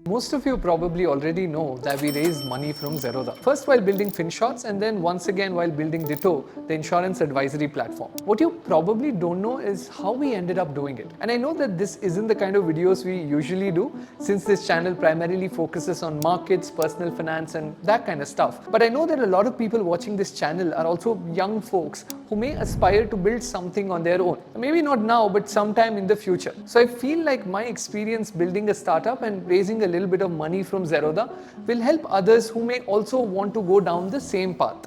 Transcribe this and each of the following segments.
Most of you probably already know that we raised money from Zerodha. First while building Finshots and then once again while building Ditto, the insurance advisory platform. What you probably don't know is how we ended up doing it. And I know that this isn't the kind of videos we usually do since this channel primarily focuses on markets, personal finance and that kind of stuff. But I know that a lot of people watching this channel are also young folks who may aspire to build something on their own. Maybe not now, but sometime in the future. So I feel like my experience building a startup and raising a little bit of money from Zerodha will help others who may also want to go down the same path.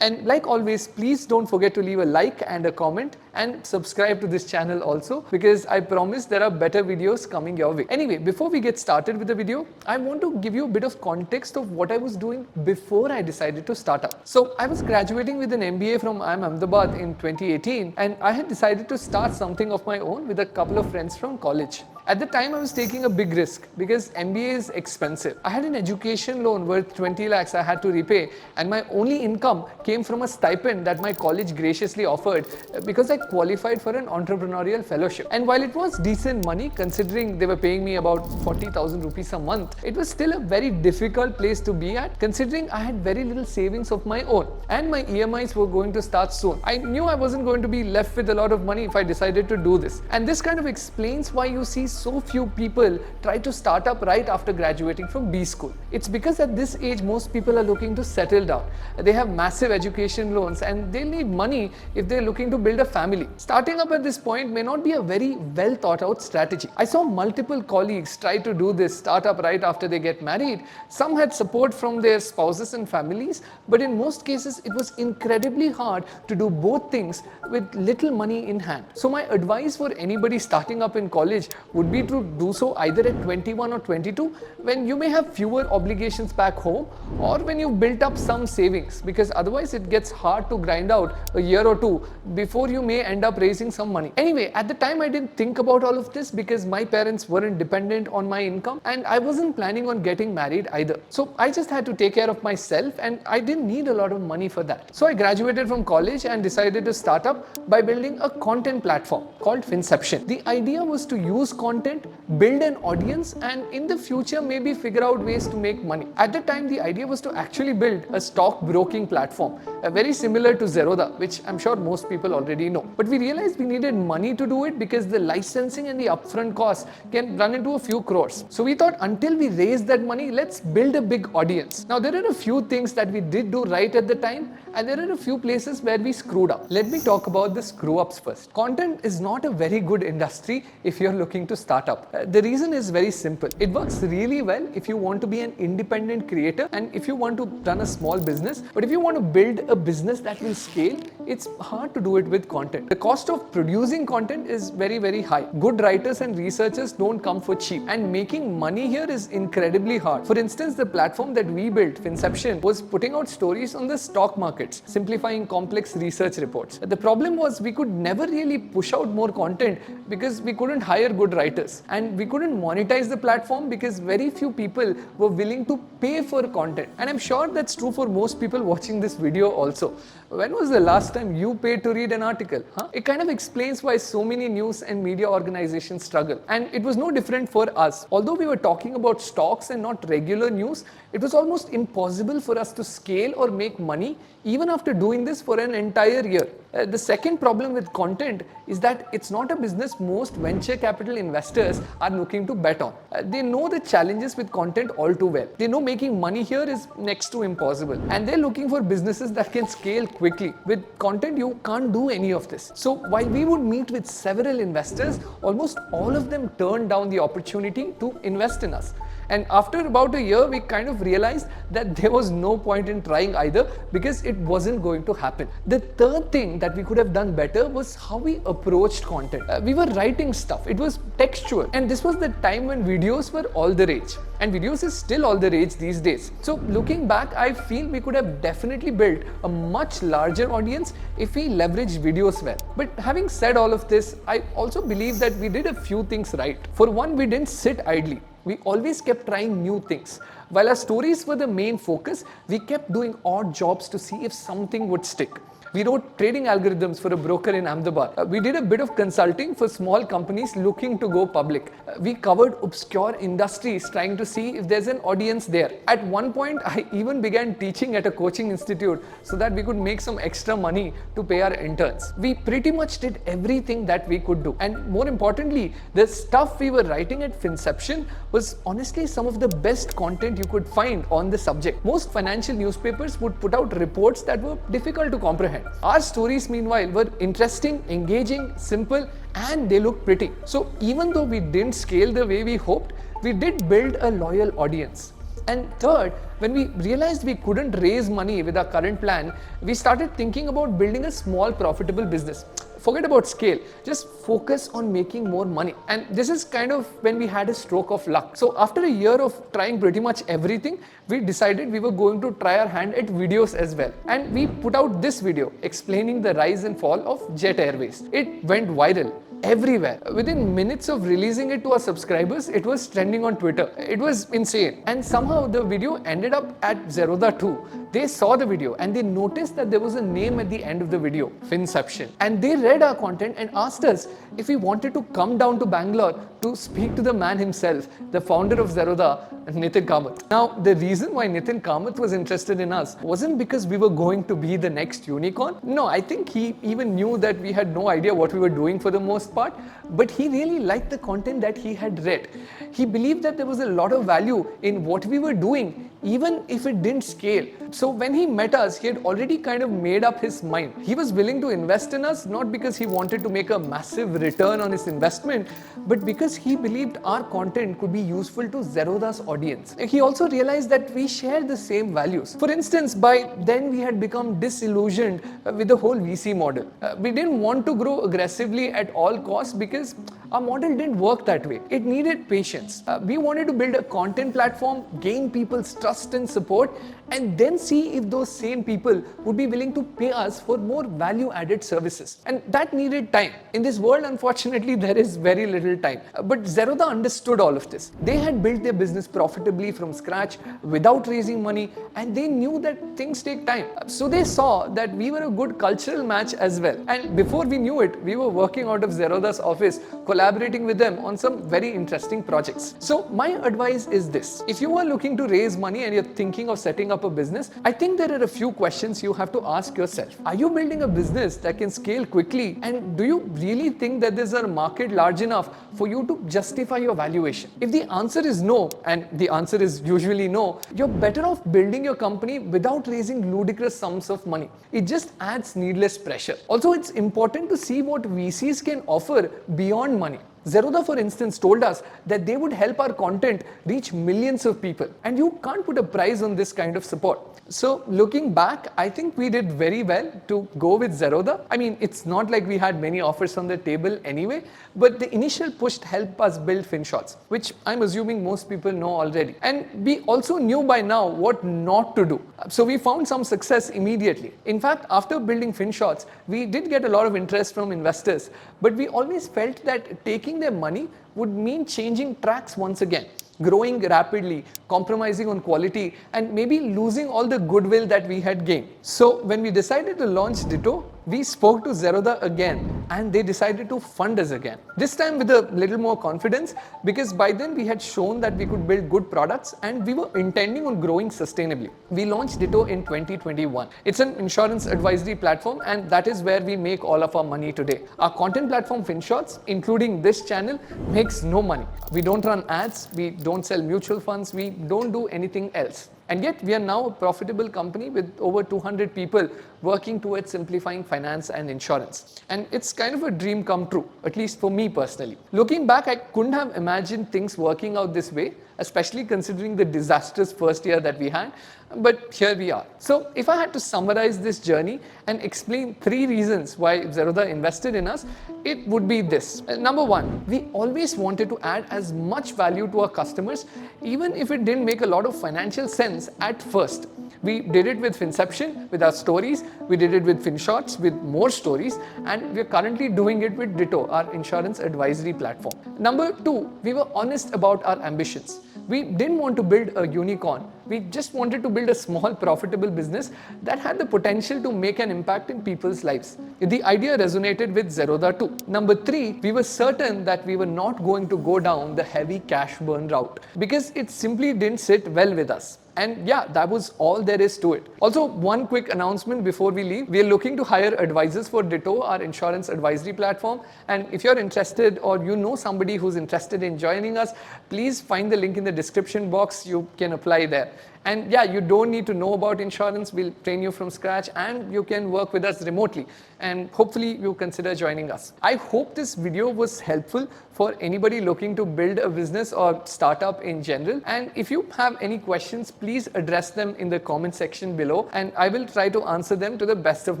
And like always, please don't forget to leave a like and a comment and subscribe to this channel also, because I promise there are better videos coming your way. Anyway, before we get started with the video, I want to give you a bit of context of what I was doing before I decided to start up. So I was graduating with an MBA from IIM Ahmedabad in 2018 and I had decided to start something of my own with a couple of friends from college. At the time, I was taking a big risk because MBA is expensive. I had an education loan worth 20 lakhs I had to repay, and my only income came from a stipend that my college graciously offered because I qualified for an entrepreneurial fellowship. And while it was decent money, considering they were paying me about 40,000 rupees a month, it was still a very difficult place to be at, considering I had very little savings of my own and my EMIs were going to start soon. I knew I wasn't going to be left with a lot of money if I decided to do this. And this kind of explains why you see so few people try to start up right after graduating from B school. It's because at this age, most people are looking to settle down. They have massive education loans and they'll need money if they're looking to build a family. Starting up at this point may not be a very well thought out strategy. I saw multiple colleagues try to do this startup right after they get married. Some had support from their spouses and families, but in most cases, it was incredibly hard to do both things with little money in hand. So my advice for anybody starting up in college would be to do so either at 21 or 22 when you may have fewer obligations back home, or when you've built up some savings, because otherwise it gets hard to grind out a year or two before you may end up raising some money. Anyway, at the time I didn't think about all of this because my parents weren't dependent on my income and I wasn't planning on getting married either. So I just had to take care of myself and I didn't need a lot of money for that. So I graduated from college and decided to start up by building a content platform called Finception. The idea was to use content, build an audience, and in the future maybe figure out ways to make money. At the time, the idea was to actually build a stock broking platform, very similar to Zerodha, which I'm sure most people already know. But we realized we needed money to do it because the licensing and the upfront costs can run into a few crores. So we thought until we raise that money, let's build a big audience. Now there are a few things that we did do right at the time, and there are a few places where we screwed up. Let me talk about the screw ups first. Content is not a very good industry if you're looking to start up. The reason is very simple. It works really well if you want to be an independent creator and if you want to run a small business. But if you want to build a business that will scale, it's hard to do it with content. The cost of producing content is very, very high. Good writers and researchers don't come for cheap, and making money here is incredibly hard. For instance, the platform that we built, Finception, was putting out stories on the stock markets, simplifying complex research reports. The problem was we could never really push out more content because we couldn't hire good writers, and we couldn't monetize the platform because very few people were willing to pay for content. And I'm sure that's true for most people watching this video also. When was the last time you paid to read an article? It kind of explains why so many news and media organizations struggle. And it was no different for us. Although we were talking about stocks and not regular news, it was almost impossible for us to scale or make money even after doing this for an entire year. The second problem with content is that it's not a business most venture capital investors are looking to bet on. They know the challenges with content all too well. They know making money here is next to impossible, and they're looking for businesses that can scale quickly. With content, you can't do any of this. So while we would meet with several investors, almost all of them turned down the opportunity to invest in us. And after about a year, we kind of realized that there was no point in trying either because it wasn't going to happen. The third thing that we could have done better was how we approached content. We were writing stuff. It was textual. And this was the time when videos were all the rage. And videos is still all the rage these days. So looking back, I feel we could have definitely built a much larger audience if we leveraged videos well. But having said all of this, I also believe that we did a few things right. For one, we didn't sit idly. We always kept trying new things. While our stories were the main focus, we kept doing odd jobs to see if something would stick. We wrote trading algorithms for a broker in Ahmedabad. We did a bit of consulting for small companies looking to go public. We covered obscure industries trying to see if there's an audience there. At one point, I even began teaching at a coaching institute so that we could make some extra money to pay our interns. We pretty much did everything that we could do. And more importantly, the stuff we were writing at Finception was honestly some of the best content you could find on the subject. Most financial newspapers would put out reports that were difficult to comprehend. Our stories, meanwhile, were interesting, engaging, simple, and they looked pretty. So even though we didn't scale the way we hoped, we did build a loyal audience. And third, when we realized we couldn't raise money with our current plan, we started thinking about building a small profitable business. Forget about scale, just focus on making more money. And this is kind of when we had a stroke of luck. So after a year of trying pretty much everything, we decided we were going to try our hand at videos as well. And we put out this video explaining the rise and fall of Jet Airways. It went viral everywhere. Within minutes of releasing it to our subscribers, it was trending on Twitter. It was insane. And somehow the video ended up at Zerodha too. They saw the video and they noticed that there was a name at the end of the video, Finception. And they read our content and asked us if we wanted to come down to Bangalore to speak to the man himself, the founder of Zerodha, Nithin Kamath. Now, the reason why Nithin Kamath was interested in us wasn't because we were going to be the next unicorn. No, I think he even knew that we had no idea what we were doing for the most part, but he really liked the content that he had read. He believed that there was a lot of value in what we were doing, even if it didn't scale. So when he met us, he had already kind of made up his mind. He was willing to invest in us, not because he wanted to make a massive return on his investment, but because he believed our content could be useful to Zerodha's audience. He also realized that we shared the same values. For instance, by then we had become disillusioned with the whole VC model. We didn't want to grow aggressively at all costs because our model didn't work that way. It needed patience. We wanted to build a content platform, gain people's trust and support, and then see if those same people would be willing to pay us for more value-added services. And that needed time. In this world, unfortunately, there is very little time. But Zerodha understood all of this. They had built their business profitably from scratch without raising money, and they knew that things take time. So they saw that we were a good cultural match as well. And before we knew it, we were working out of Zerodha's office, collaborating with them on some very interesting projects. So my advice is this. If you are looking to raise money and you're thinking of setting up a business, I think there are a few questions you have to ask yourself. Are you building a business that can scale quickly? And do you really think that there's a market large enough for you to justify your valuation? If the answer is no, and the answer is usually no, you're better off building your company without raising ludicrous sums of money. It just adds needless pressure. Also, it's important to see what VCs can offer beyond money. Zerodha, for instance, told us that they would help our content reach millions of people. And you can't put a price on this kind of support. So looking back, I think we did very well to go with Zerodha. I mean, it's not like we had many offers on the table anyway, but the initial push helped us build Finshots, which I'm assuming most people know already. And we also knew by now what not to do. So we found some success immediately. In fact, after building Finshots, we did get a lot of interest from investors, but we always felt that taking their money would mean changing tracks once again, growing rapidly, compromising on quality, and maybe losing all the goodwill that we had gained. So when we decided to launch Ditto, we spoke to Zerodha again and they decided to fund us again. This time with a little more confidence, because by then we had shown that we could build good products and we were intending on growing sustainably. We launched Ditto in 2021. It's an insurance advisory platform and that is where we make all of our money today. Our content platform Finshots, including this channel, makes no money. We don't run ads, we don't sell mutual funds, we don't do anything else. And yet we are now a profitable company with over 200 people working towards simplifying finance and insurance. And it's kind of a dream come true, at least for me personally. Looking back, I couldn't have imagined things working out this way, especially considering the disastrous first year that we had. But here we are. So if I had to summarize this journey and explain 3 reasons why Zerodha invested in us, it would be this. Number 1, we always wanted to add as much value to our customers, even if it didn't make a lot of financial sense at first. We did it with Finception, with our stories. We did it with Finshots, with more stories. And we're currently doing it with Ditto, our insurance advisory platform. Number 2, we were honest about our ambitions. We didn't want to build a unicorn. We just wanted to build a small profitable business that had the potential to make an impact in people's lives. The idea resonated with Zerodha too. Number 3, we were certain that we were not going to go down the heavy cash burn route because it simply didn't sit well with us. And yeah, that was all there is to it. Also, one quick announcement before we leave. We are looking to hire advisors for Ditto, our insurance advisory platform. And if you're interested or you know somebody who's interested in joining us, please find the link in the description box. You can apply there. And yeah, you don't need to know about insurance. We'll train you from scratch and you can work with us remotely. And hopefully you consider joining us. I hope this video was helpful for anybody looking to build a business or startup in general. And if you have any questions, please address them in the comment section below and I will try to answer them to the best of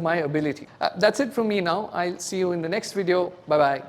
my ability. That's it from me now. I'll see you in the next video. Bye bye.